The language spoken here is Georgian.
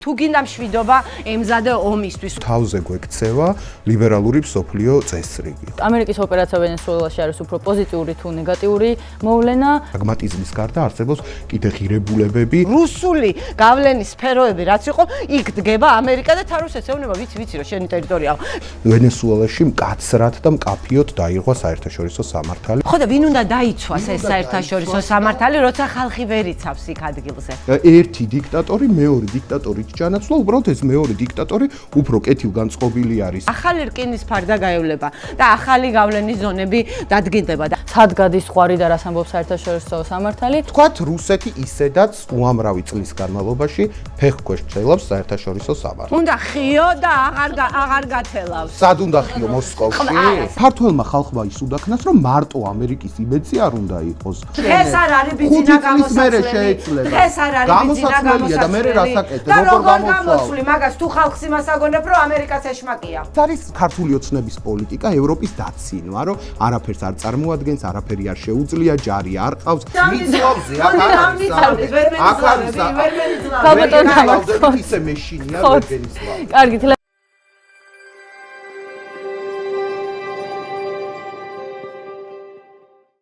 თუ გინდა მშვიდობა ემზადე ომისთვის. თავზე გვექცევა ლიბერალური მსოფლიო წესრიგი. ამერიკის ოპერაცია ვენესუელაში არის უფრო პოზიტიური თუ ნეგატიური მოვლენა. პრაგმატიზმის გარდა არსებობს კიდე ღირებულებები. რუსული გავლენის სფეროები რაც იყო, იქ დგება ამერიკა და თაროს ეცეუნება, ვიცი რომ შენი ტერიტორიაა. ვენესუელაში მკაცრად და მკაფიოდ დაიღვა საერთაშორისო სამართალი. ხო და ვინ უნდა დაიცვას ეს საერთაშორისო სამართალი, როცა ხალხი ვერ იცავს იქ ადგილზე. ერთი დიქტატორი, მეორე დიქტატორი ჩანაცვლა, უბრალოდ ეს მეორე დიქტატორი უფრო კეთილგანწყობილი არის. ახალი რკინის ფარდა გაევლება და ახალი გავლენის ზონები დადგინდება და სად გადის ზღვარი და რას ამბობს საერთაშორისო სამართალი? თქვათ რუსეთი ისედაც უამრავი წლის განმავლობაში ფეხქვეშ ცელავს საერთაშორისო სამართალს. უნდა ხიო და აღარ გათელავს. სად უნდა ხიო მოსკოვში? ქართველმა ხალხმა ის უდაქნას, რომ მარტო ამერიკის იმედზე არ უნდა იყოს. დღეს არ არის ბიზინა გამოსაცვლელი. დღეს არ არის ბიზინა გამოსაცვლელია და მე რასაკეთებ? როგორ გამოსვლი მაგას თუ ხალხს იმას აგონებ, რომ ამერიკაც ეშმაკია. ეს არის ქართული ოცნების პოლიტიკა, ევროპის დაცინვა, რომ არაფერს არ წარმოადგენს, არაფერი არ შეუძლია, ჯარი არ ყავს. მიწვავზე აქ არის. ქალბატონო, ისე მეშინია ვერგენის. კარგი.